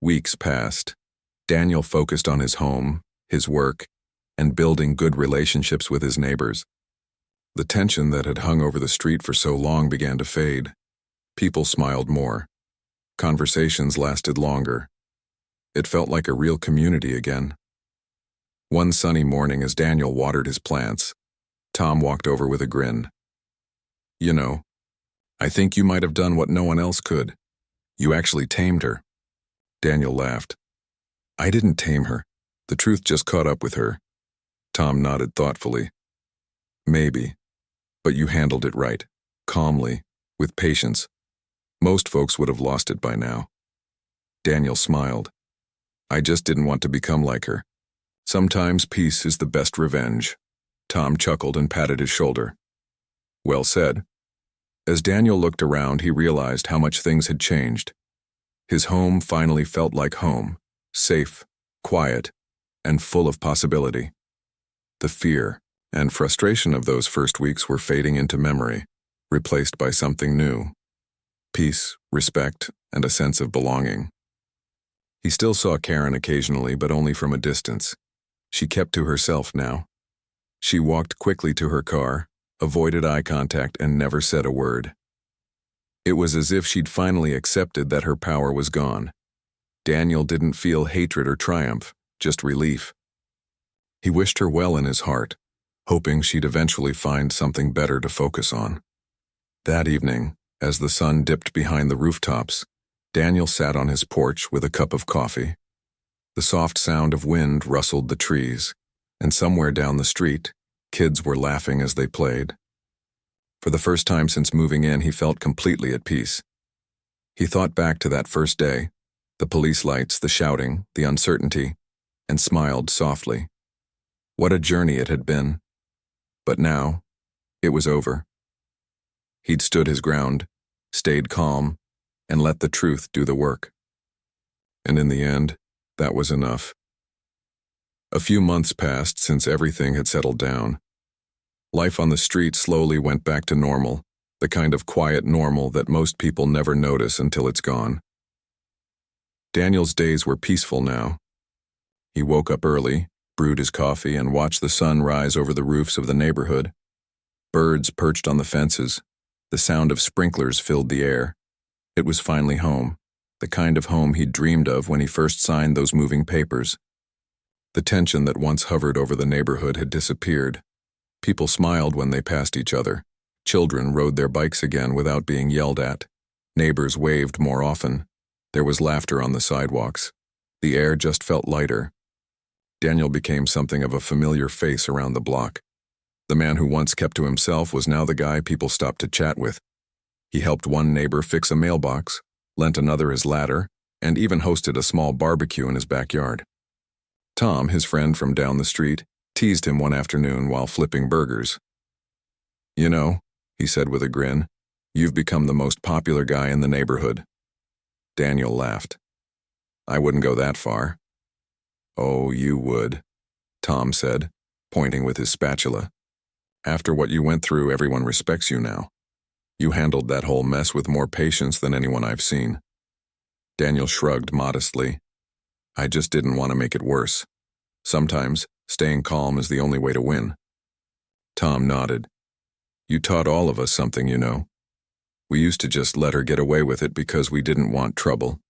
Weeks passed. Daniel focused on his home, his work, and building good relationships with his neighbors. The tension that had hung over the street for so long began to fade. People smiled more. Conversations lasted longer. It felt like a real community again. One sunny morning, as Daniel watered his plants, Tom walked over with a grin. "You know, I think you might have done what no one else could. You actually tamed her." Daniel laughed. "I didn't tame her. The truth just caught up with her." Tom nodded thoughtfully. "Maybe. But you handled it right, calmly, with patience. Most folks would have lost it by now." Daniel smiled. "I just didn't want to become like her. Sometimes peace is the best revenge." Tom chuckled and patted his shoulder. "Well said." As Daniel looked around, he realized how much things had changed. His home finally felt like home, safe, quiet, and full of possibility. The fear and frustration of those first weeks were fading into memory, replaced by something new. Peace, respect, and a sense of belonging. He still saw Karen occasionally, but only from a distance. She kept to herself now. She walked quickly to her car, avoided eye contact, and never said a word. It was as if she'd finally accepted that her power was gone. Daniel didn't feel hatred or triumph, just relief. He wished her well in his heart, hoping she'd eventually find something better to focus on. That evening, as the sun dipped behind the rooftops, Daniel sat on his porch with a cup of coffee. The soft sound of wind rustled the trees, and somewhere down the street, kids were laughing as they played. For the first time since moving in, he felt completely at peace. He thought back to that first day, the police lights, the shouting, the uncertainty, and smiled softly. What a journey it had been. But now, it was over. He'd stood his ground, stayed calm, and let the truth do the work. And in the end, that was enough. A few months passed since everything had settled down. Life on the street slowly went back to normal, the kind of quiet normal that most people never notice until it's gone. Daniel's days were peaceful now. He woke up early, brewed his coffee, and watched the sun rise over the roofs of the neighborhood. Birds perched on the fences. The sound of sprinklers filled the air. It was finally home, the kind of home he'd dreamed of when he first signed those moving papers. The tension that once hovered over the neighborhood had disappeared. People smiled when they passed each other. Children rode their bikes again without being yelled at. Neighbors waved more often. There was laughter on the sidewalks. The air just felt lighter. Daniel became something of a familiar face around the block. The man who once kept to himself was now the guy people stopped to chat with. He helped one neighbor fix a mailbox, lent another his ladder, and even hosted a small barbecue in his backyard. Tom, his friend from down the street, teased him one afternoon while flipping burgers. "You know," he said with a grin, "you've become the most popular guy in the neighborhood." Daniel laughed. "I wouldn't go that far." "Oh, you would," Tom said, pointing with his spatula. "After what you went through, everyone respects you now. You handled that whole mess with more patience than anyone I've seen." Daniel shrugged modestly. "I just didn't want to make it worse. Sometimes, staying calm is the only way to win." Tom nodded. "You taught all of us something, you know. We used to just let her get away with it because we didn't want trouble.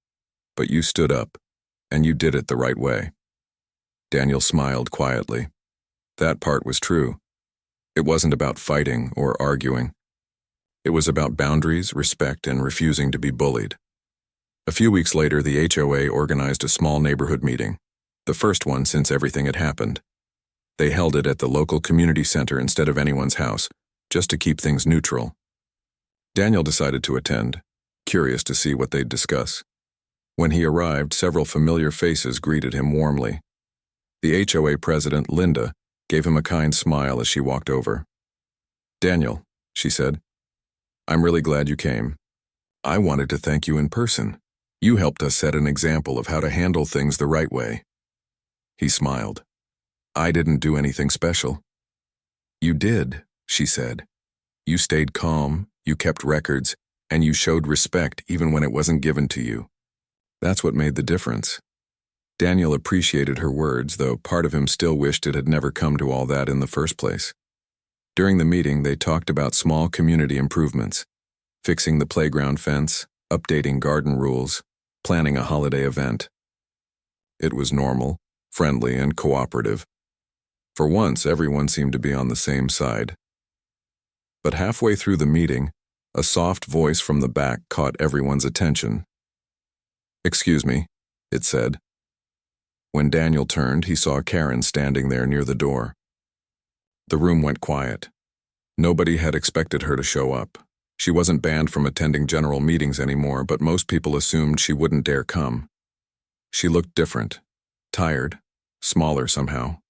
But you stood up, and you did it the right way." Daniel smiled quietly. That part was true. It wasn't about fighting or arguing. It was about boundaries, respect, and refusing to be bullied. A few weeks later, the HOA organized a small neighborhood meeting, the first one since everything had happened. They held it at the local community center instead of anyone's house, just to keep things neutral. Daniel decided to attend, curious to see what they'd discuss. When he arrived, several familiar faces greeted him warmly. The HOA president, Linda, gave him a kind smile as she walked over. "Daniel," she said, "I'm really glad you came. I wanted to thank you in person. You helped us set an example of how to handle things the right way." He smiled. "I didn't do anything special." "You did," she said. "You stayed calm, you kept records, and you showed respect even when it wasn't given to you. That's what made the difference." Daniel appreciated her words, though part of him still wished it had never come to all that in the first place. During the meeting, they talked about small community improvements, fixing the playground fence, updating garden rules, planning a holiday event. It was normal, friendly, and cooperative. For once, everyone seemed to be on the same side. But halfway through the meeting, a soft voice from the back caught everyone's attention. "Excuse me," it said. When Daniel turned, he saw Karen standing there near the door. The room went quiet. Nobody had expected her to show up. She wasn't banned from attending general meetings anymore, but most people assumed she wouldn't dare come. She looked different, tired, smaller somehow.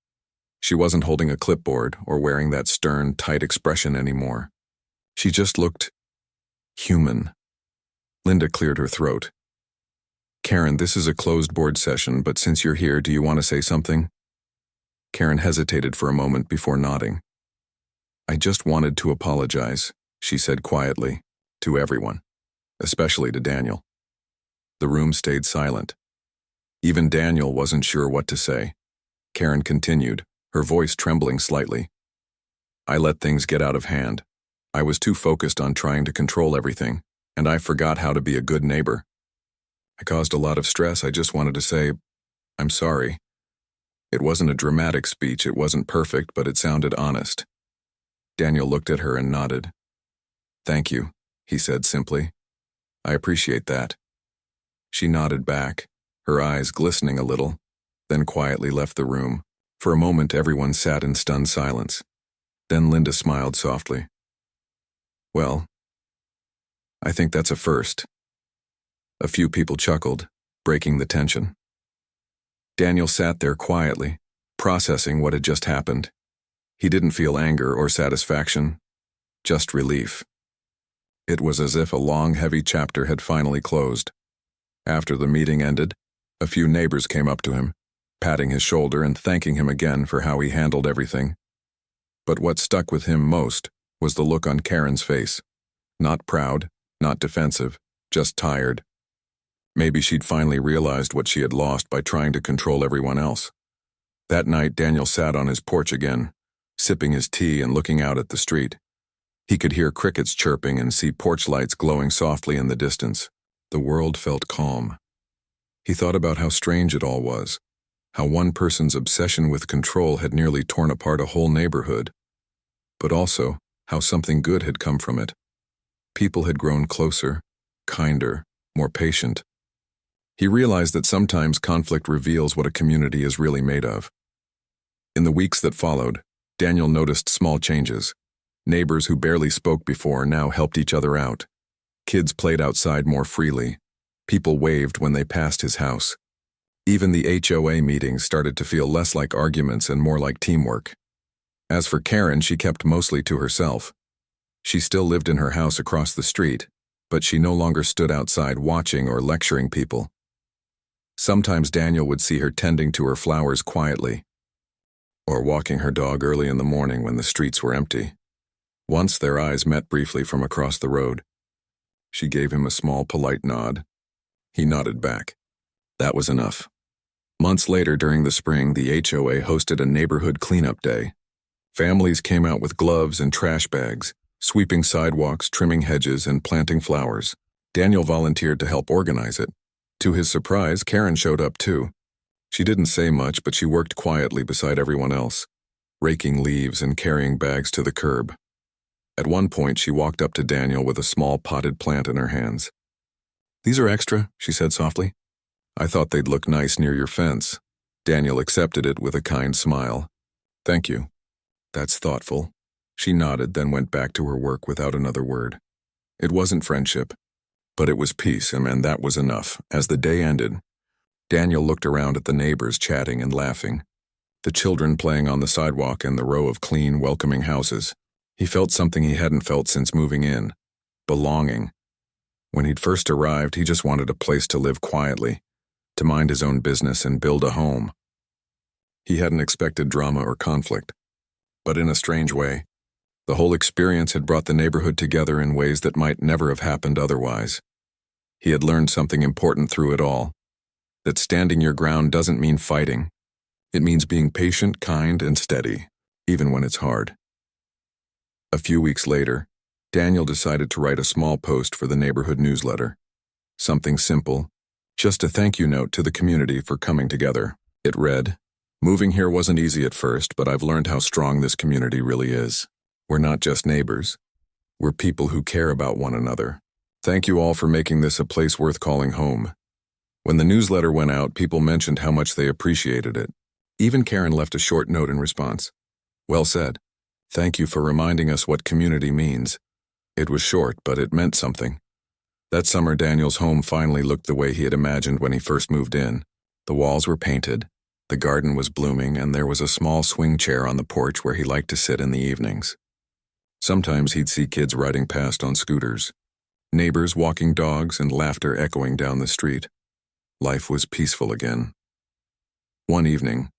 She wasn't holding a clipboard or wearing that stern, tight expression anymore. She just looked human. Linda cleared her throat. "Karen, this is a closed board session, but since you're here, do you want to say something?" Karen hesitated for a moment before nodding. "I just wanted to apologize," she said quietly, to everyone, especially to Daniel. The room stayed silent. Even Daniel wasn't sure what to say. Karen continued, her voice trembling slightly. "I let things get out of hand. I was too focused on trying to control everything, and I forgot how to be a good neighbor. I caused a lot of stress. I just wanted to say, I'm sorry. It wasn't a dramatic speech, it wasn't perfect, but it sounded honest." Daniel looked at her and nodded. "Thank you," he said simply. "I appreciate that." She nodded back, her eyes glistening a little, then quietly left the room. For a moment, everyone sat in stunned silence. Then Linda smiled softly. "Well, I think that's a first." A few people chuckled, breaking the tension. Daniel sat there quietly, processing what had just happened. He didn't feel anger or satisfaction, just relief. It was as if a long, heavy chapter had finally closed. After the meeting ended, a few neighbors came up to him, patting his shoulder and thanking him again for how he handled everything. But what stuck with him most was the look on Karen's face. Not proud, not defensive, just tired. Maybe she'd finally realized what she had lost by trying to control everyone else. That night, Daniel sat on his porch again, sipping his tea and looking out at the street. He could hear crickets chirping and see porch lights glowing softly in the distance. The world felt calm. He thought about how strange it all was, how one person's obsession with control had nearly torn apart a whole neighborhood, but also how something good had come from it. People had grown closer, kinder, more patient. He realized that sometimes conflict reveals what a community is really made of. In the weeks that followed, Daniel noticed small changes. Neighbors who barely spoke before now helped each other out. Kids played outside more freely. People waved when they passed his house. Even the HOA meetings started to feel less like arguments and more like teamwork. As for Karen, she kept mostly to herself. She still lived in her house across the street, but she no longer stood outside watching or lecturing people. Sometimes Daniel would see her tending to her flowers quietly, or walking her dog early in the morning when the streets were empty. Once their eyes met briefly from across the road. She gave him a small, polite nod. He nodded back. That was enough. Months later, during the spring, the HOA hosted a neighborhood cleanup day. Families came out with gloves and trash bags, sweeping sidewalks, trimming hedges, and planting flowers. Daniel volunteered to help organize it. To his surprise, Karen showed up too. She didn't say much, but she worked quietly beside everyone else, raking leaves and carrying bags to the curb. At one point, she walked up to Daniel with a small potted plant in her hands. "These are extra," she said softly. "I thought they'd look nice near your fence." Daniel accepted it with a kind smile. "Thank you. That's thoughtful." She nodded, then went back to her work without another word. It wasn't friendship, but it was peace, and that was enough. As the day ended, Daniel looked around at the neighbors chatting and laughing, the children playing on the sidewalk and the row of clean, welcoming houses. He felt something he hadn't felt since moving in: belonging. When he'd first arrived, he just wanted a place to live quietly, to mind his own business and build a home. He hadn't expected drama or conflict, but in a strange way, the whole experience had brought the neighborhood together in ways that might never have happened otherwise. He had learned something important through it all, that standing your ground doesn't mean fighting. It means being patient, kind, and steady, even when it's hard. A few weeks later, Daniel decided to write a small post for the neighborhood newsletter. Something simple, just a thank you note to the community for coming together. It read, "Moving here wasn't easy at first, but I've learned how strong this community really is. We're not just neighbors. We're people who care about one another. Thank you all for making this a place worth calling home." When the newsletter went out, people mentioned how much they appreciated it. Even Karen left a short note in response. "Well said. Thank you for reminding us what community means." It was short, but it meant something. That summer, Daniel's home finally looked the way he had imagined when he first moved in. The walls were painted, the garden was blooming, and there was a small swing chair on the porch where he liked to sit in the evenings. Sometimes he'd see kids riding past on scooters, neighbors walking dogs, and laughter echoing down the street. Life was peaceful again. One evening,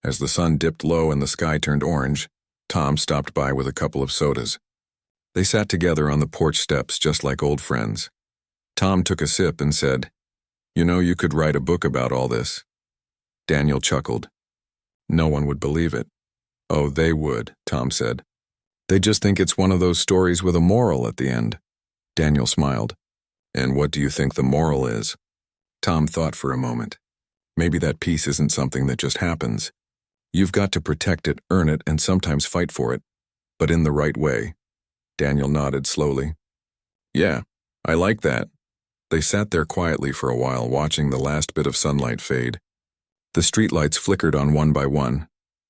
as the sun dipped low and the sky turned orange, Tom stopped by with a couple of sodas. They sat together on the porch steps just like old friends. Tom took a sip and said, "You know, you could write a book about all this." Daniel chuckled. "No one would believe it." "Oh, they would," Tom said. "They just think it's one of those stories with a moral at the end." Daniel smiled. "And what do you think the moral is?" Tom thought for a moment. "Maybe that peace isn't something that just happens. You've got to protect it, earn it, and sometimes fight for it, but in the right way." Daniel nodded slowly. "Yeah, I like that." They sat there quietly for a while, watching the last bit of sunlight fade. The streetlights flickered on one by one.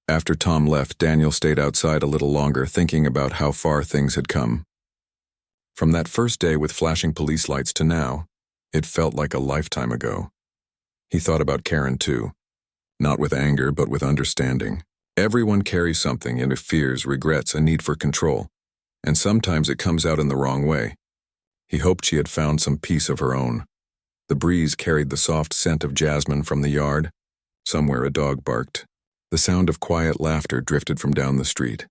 After Tom left, Daniel stayed outside a little longer, thinking about how far things had come. From that first day with flashing police lights to now, it felt like a lifetime ago. He thought about Karen too. Not with anger, but with understanding. Everyone carries something, and fears, regrets, a need for control. And sometimes it comes out in the wrong way. He hoped she had found some peace of her own. The breeze carried the soft scent of jasmine from the yard. Somewhere a dog barked. The sound of quiet laughter drifted from down the street.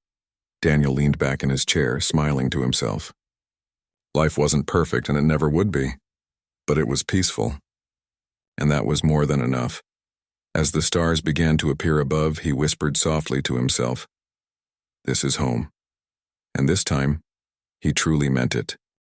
Daniel leaned back in his chair, smiling to himself. Life wasn't perfect, and it never would be. But it was peaceful. And that was more than enough. As the stars began to appear above, he whispered softly to himself, "This is home." And this time, he truly meant it.